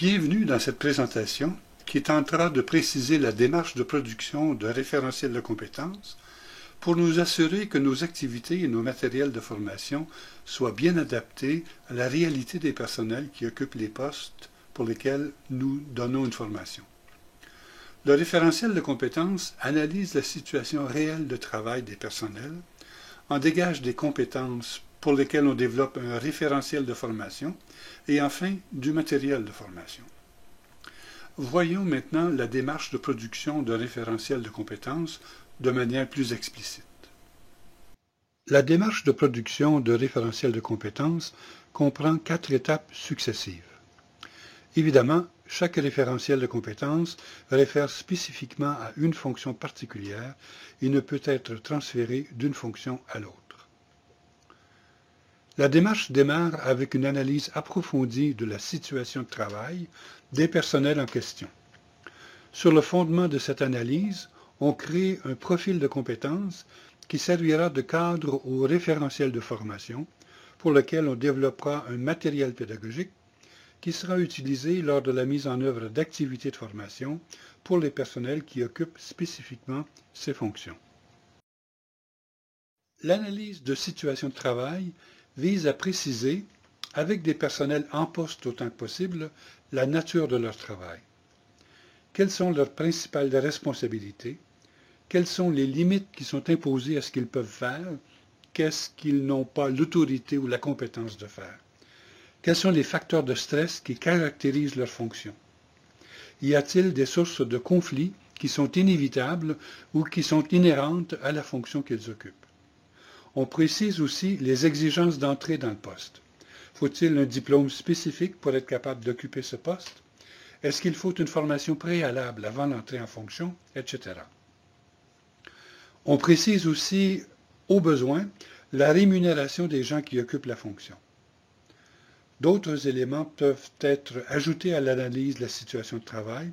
Bienvenue dans cette présentation qui tentera de préciser la démarche de production d'un référentiel de compétences pour nous assurer que nos activités et nos matériels de formation soient bien adaptés à la réalité des personnels qui occupent les postes pour lesquels nous donnons une formation. Le référentiel de compétences analyse la situation réelle de travail des personnels, en dégage des compétences pour lesquelles on développe un référentiel de formation et enfin du matériel de formation. Voyons maintenant la démarche de production d'un référentiel de compétences de manière plus explicite. La démarche de production de référentiel de compétences comprend 4 étapes successives. Évidemment, chaque référentiel de compétences réfère spécifiquement à une fonction particulière et ne peut être transféré d'une fonction à l'autre. La démarche démarre avec une analyse approfondie de la situation de travail des personnels en question. Sur le fondement de cette analyse, on crée un profil de compétences qui servira de cadre au référentiel de formation pour lequel on développera un matériel pédagogique qui sera utilisé lors de la mise en œuvre d'activités de formation pour les personnels qui occupent spécifiquement ces fonctions. L'analyse de situation de travail vise à préciser, avec des personnels en poste autant que possible, la nature de leur travail. Quelles sont leurs principales responsabilités? Quelles sont les limites qui sont imposées à ce qu'ils peuvent faire? Qu'est-ce qu'ils n'ont pas l'autorité ou la compétence de faire? Quels sont les facteurs de stress qui caractérisent leur fonction? Y a-t-il des sources de conflits qui sont inévitables ou qui sont inhérentes à la fonction qu'ils occupent? On précise aussi les exigences d'entrée dans le poste. Faut-il un diplôme spécifique pour être capable d'occuper ce poste? Est-ce qu'il faut une formation préalable avant l'entrée en fonction, etc. On précise aussi, au besoin, la rémunération des gens qui occupent la fonction. D'autres éléments peuvent être ajoutés à l'analyse de la situation de travail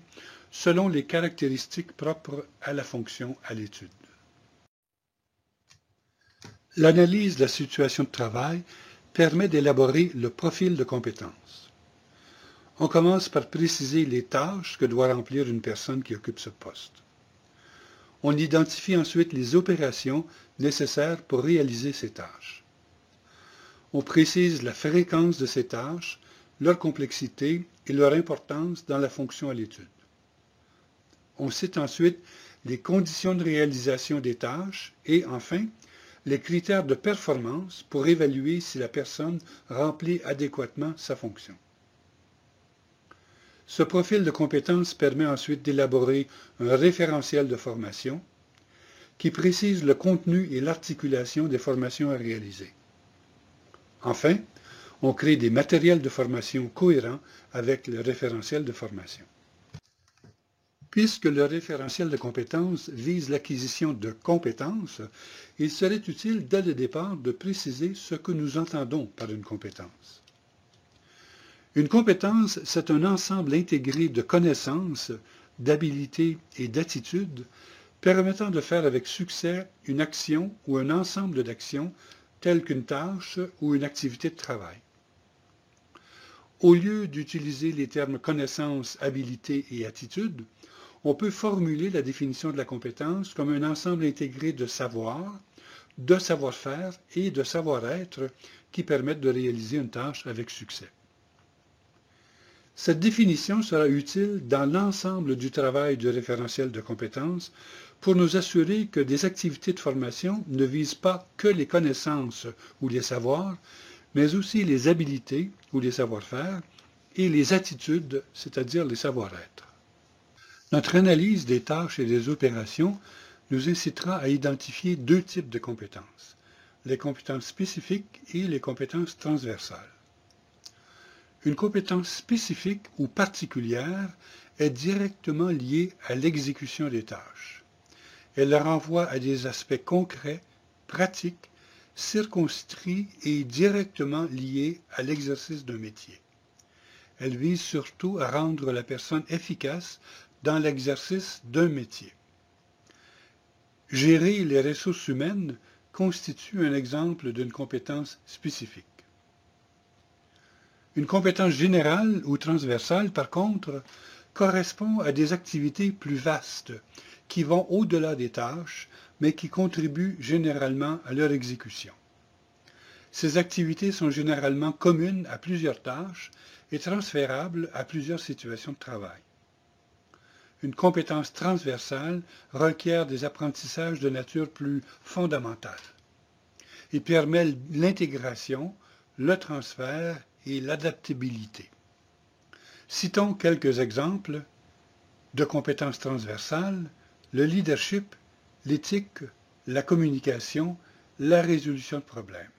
selon les caractéristiques propres à la fonction à l'étude. L'analyse de la situation de travail permet d'élaborer le profil de compétences. On commence par préciser les tâches que doit remplir une personne qui occupe ce poste. On identifie ensuite les opérations nécessaires pour réaliser ces tâches. On précise la fréquence de ces tâches, leur complexité et leur importance dans la fonction à l'étude. On cite ensuite les conditions de réalisation des tâches et, enfin, les critères de performance pour évaluer si la personne remplit adéquatement sa fonction. Ce profil de compétences permet ensuite d'élaborer un référentiel de formation qui précise le contenu et l'articulation des formations à réaliser. Enfin, on crée des matériels de formation cohérents avec le référentiel de formation. Puisque le référentiel de compétences vise l'acquisition de compétences, il serait utile dès le départ de préciser ce que nous entendons par une compétence. Une compétence, c'est un ensemble intégré de connaissances, d'habilités et d'attitudes permettant de faire avec succès une action ou un ensemble d'actions telles qu'une tâche ou une activité de travail. Au lieu d'utiliser les termes connaissances, habilités et attitudes, on peut formuler la définition de la compétence comme un ensemble intégré de savoir, de savoir-faire et de savoir-être qui permettent de réaliser une tâche avec succès. Cette définition sera utile dans l'ensemble du travail du référentiel de compétences pour nous assurer que des activités de formation ne visent pas que les connaissances ou les savoirs, mais aussi les habilités ou les savoir-faire et les attitudes, c'est-à-dire les savoir-être. Notre analyse des tâches et des opérations nous incitera à identifier 2 types de compétences, les compétences spécifiques et les compétences transversales. Une compétence spécifique ou particulière est directement liée à l'exécution des tâches. Elle renvoie à des aspects concrets, pratiques, circonscrits et directement liés à l'exercice d'un métier. Elle vise surtout à rendre la personne efficace dans l'exercice d'un métier. Gérer les ressources humaines constitue un exemple d'une compétence spécifique. Une compétence générale ou transversale, par contre, correspond à des activités plus vastes, qui vont au-delà des tâches, mais qui contribuent généralement à leur exécution. Ces activités sont généralement communes à plusieurs tâches et transférables à plusieurs situations de travail. Une compétence transversale requiert des apprentissages de nature plus fondamentale. Il permet l'intégration, le transfert et l'adaptabilité. Citons quelques exemples de compétences transversales: le leadership, l'éthique, la communication, la résolution de problèmes.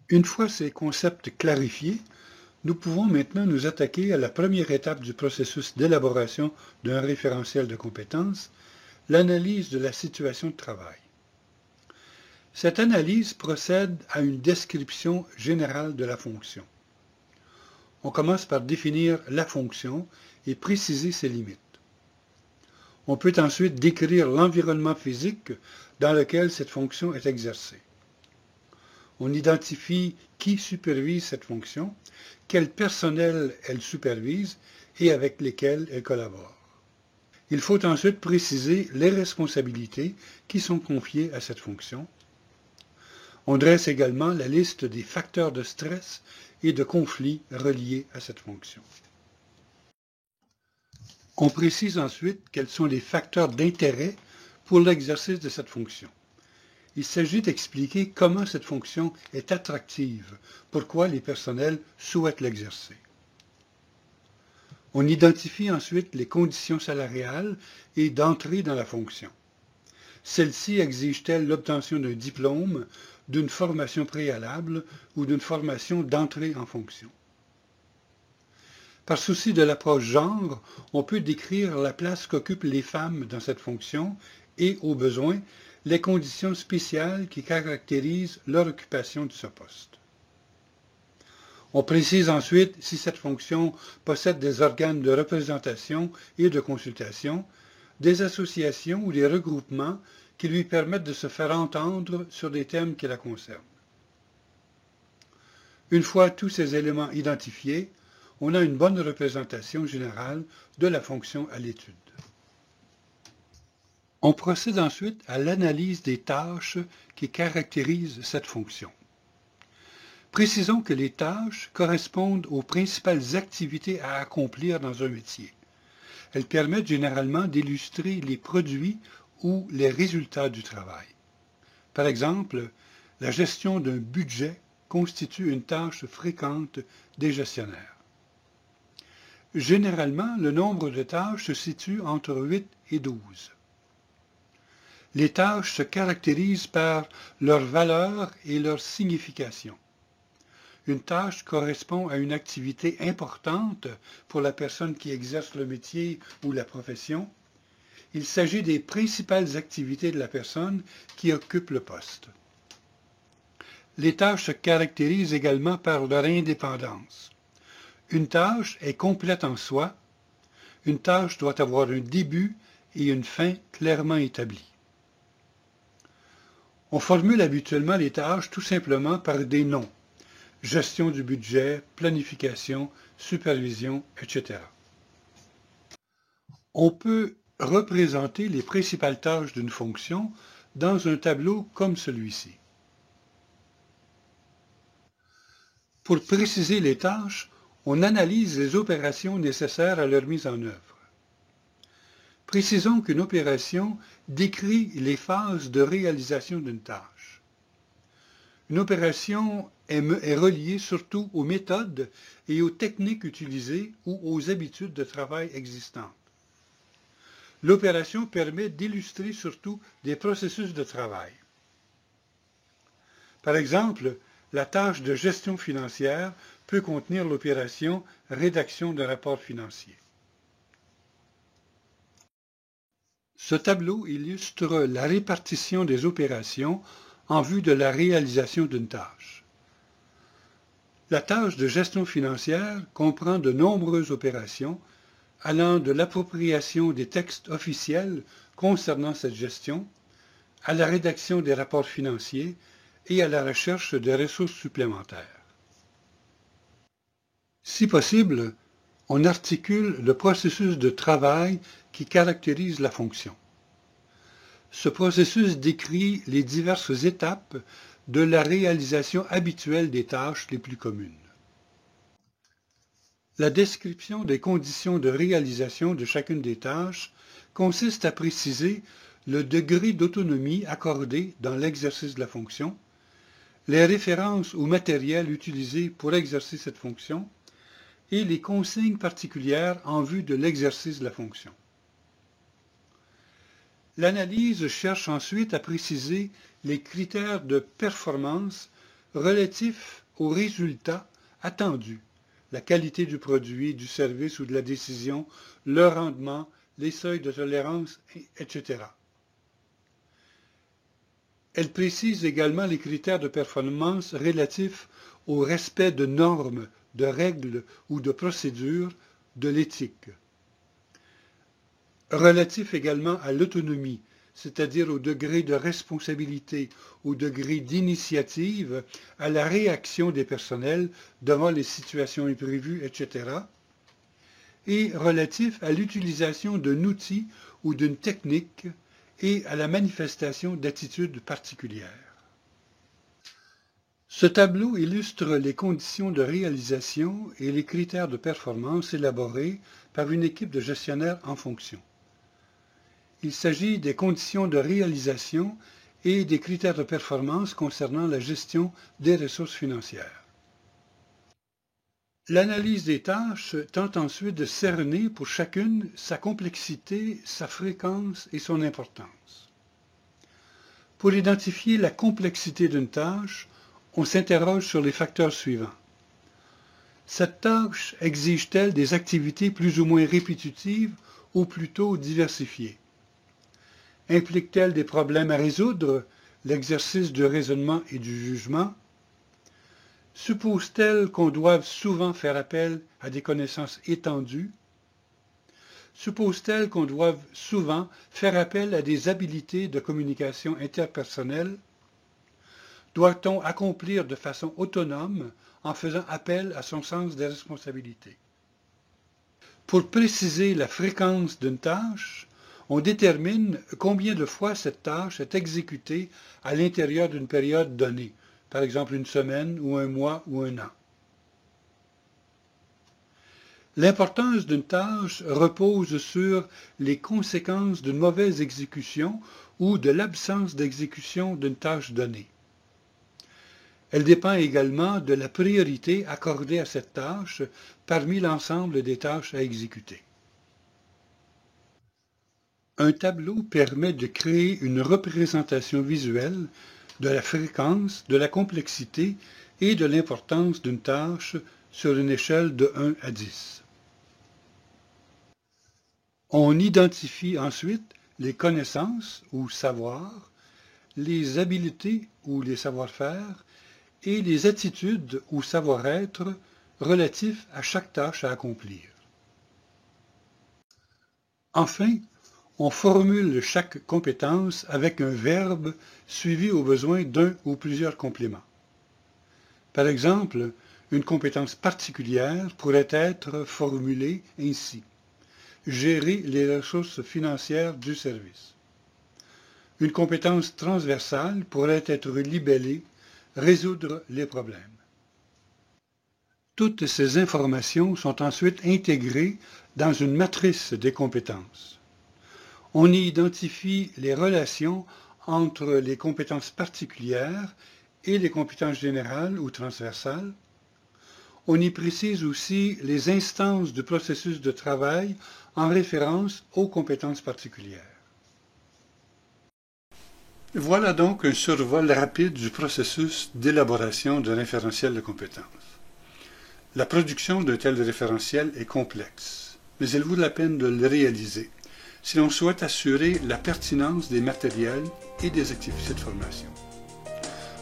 Une fois ces concepts clarifiés, nous pouvons maintenant nous attaquer à la première étape du processus d'élaboration d'un référentiel de compétences, l'analyse de la situation de travail. Cette analyse procède à une description générale de la fonction. On commence par définir la fonction et préciser ses limites. On peut ensuite décrire l'environnement physique dans lequel cette fonction est exercée. On identifie qui supervise cette fonction, quel personnel elle supervise et avec lesquels elle collabore. Il faut ensuite préciser les responsabilités qui sont confiées à cette fonction. On dresse également la liste des facteurs de stress et de conflits reliés à cette fonction. On précise ensuite quels sont les facteurs d'intérêt pour l'exercice de cette fonction. Il s'agit d'expliquer comment cette fonction est attractive, pourquoi les personnels souhaitent l'exercer. On identifie ensuite les conditions salariales et d'entrée dans la fonction. Celles-ci exigent-elles l'obtention d'un diplôme, d'une formation préalable ou d'une formation d'entrée en fonction? Par souci de l'approche genre, on peut décrire la place qu'occupent les femmes dans cette fonction et, au besoin, les conditions spéciales qui caractérisent leur occupation de ce poste. On précise ensuite si cette fonction possède des organes de représentation et de consultation, des associations ou des regroupements qui lui permettent de se faire entendre sur des thèmes qui la concernent. Une fois tous ces éléments identifiés, on a une bonne représentation générale de la fonction à l'étude. On procède ensuite à l'analyse des tâches qui caractérisent cette fonction. Précisons que les tâches correspondent aux principales activités à accomplir dans un métier. Elles permettent généralement d'illustrer les produits ou les résultats du travail. Par exemple, la gestion d'un budget constitue une tâche fréquente des gestionnaires. Généralement, le nombre de tâches se situe entre 8 et 12. Les tâches se caractérisent par leur valeur et leur signification. Une tâche correspond à une activité importante pour la personne qui exerce le métier ou la profession. Il s'agit des principales activités de la personne qui occupe le poste. Les tâches se caractérisent également par leur indépendance. Une tâche est complète en soi. Une tâche doit avoir un début et une fin clairement établis. On formule habituellement les tâches tout simplement par des noms: gestion du budget, planification, supervision, etc. On peut représenter les principales tâches d'une fonction dans un tableau comme celui-ci. Pour préciser les tâches, on analyse les opérations nécessaires à leur mise en œuvre. Précisons qu'une opération décrit les phases de réalisation d'une tâche. Une opération est reliée surtout aux méthodes et aux techniques utilisées ou aux habitudes de travail existantes. L'opération permet d'illustrer surtout des processus de travail. Par exemple, la tâche de gestion financière peut contenir l'opération rédaction de rapport financier. Ce tableau illustre la répartition des opérations en vue de la réalisation d'une tâche. La tâche de gestion financière comprend de nombreuses opérations allant de l'appropriation des textes officiels concernant cette gestion, à la rédaction des rapports financiers et à la recherche de ressources supplémentaires. Si possible, on articule le processus de travail qui caractérise la fonction. Ce processus décrit les diverses étapes de la réalisation habituelle des tâches les plus communes. La description des conditions de réalisation de chacune des tâches consiste à préciser le degré d'autonomie accordé dans l'exercice de la fonction, les références ou matériels utilisés pour exercer cette fonction et les consignes particulières en vue de l'exercice de la fonction. L'analyse cherche ensuite à préciser les critères de performance relatifs aux résultats attendus, la qualité du produit, du service ou de la décision, le rendement, les seuils de tolérance, etc. Elle précise également les critères de performance relatifs au respect de normes, de règles ou de procédures de l'éthique. Relatifs également à l'autonomie, c'est-à-dire au degré de responsabilité, au degré d'initiative, à la réaction des personnels devant les situations imprévues, etc. Et relatifs à l'utilisation d'un outil ou d'une technique et à la manifestation d'attitudes particulières. Ce tableau illustre les conditions de réalisation et les critères de performance élaborés par une équipe de gestionnaires en fonction. Il s'agit des conditions de réalisation et des critères de performance concernant la gestion des ressources financières. L'analyse des tâches tente ensuite de cerner pour chacune sa complexité, sa fréquence et son importance. Pour identifier la complexité d'une tâche, on s'interroge sur les facteurs suivants. Cette tâche exige-t-elle des activités plus ou moins répétitives ou plutôt diversifiées? Implique-t-elle des problèmes à résoudre, l'exercice du raisonnement et du jugement? Suppose-t-elle qu'on doive souvent faire appel à des connaissances étendues? Suppose-t-elle qu'on doive souvent faire appel à des habiletés de communication interpersonnelle? Doit-on accomplir de façon autonome en faisant appel à son sens des responsabilités? Pour préciser la fréquence d'une tâche, on détermine combien de fois cette tâche est exécutée à l'intérieur d'une période donnée, par exemple une semaine ou un mois ou un an. L'importance d'une tâche repose sur les conséquences d'une mauvaise exécution ou de l'absence d'exécution d'une tâche donnée. Elle dépend également de la priorité accordée à cette tâche parmi l'ensemble des tâches à exécuter. Un tableau permet de créer une représentation visuelle de la fréquence, de la complexité et de l'importance d'une tâche sur une échelle de 1 à 10. On identifie ensuite les connaissances ou savoirs, les habiletés ou les savoir-faire et les attitudes ou savoir-être relatifs à chaque tâche à accomplir. Enfin, on formule chaque compétence avec un verbe suivi au besoin d'un ou plusieurs compléments. Par exemple, une compétence particulière pourrait être formulée ainsi: gérer les ressources financières du service. Une compétence transversale pourrait être libellée: résoudre les problèmes. Toutes ces informations sont ensuite intégrées dans une matrice des compétences. On y identifie les relations entre les compétences particulières et les compétences générales ou transversales. On y précise aussi les instances du processus de travail en référence aux compétences particulières. Voilà donc un survol rapide du processus d'élaboration d'un référentiel de compétences. La production d'un tel référentiel est complexe, mais il vaut la peine de le réaliser si l'on souhaite assurer la pertinence des matériels et des activités de formation.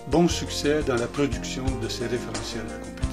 Bon succès dans la production de ces référentiels de compétences.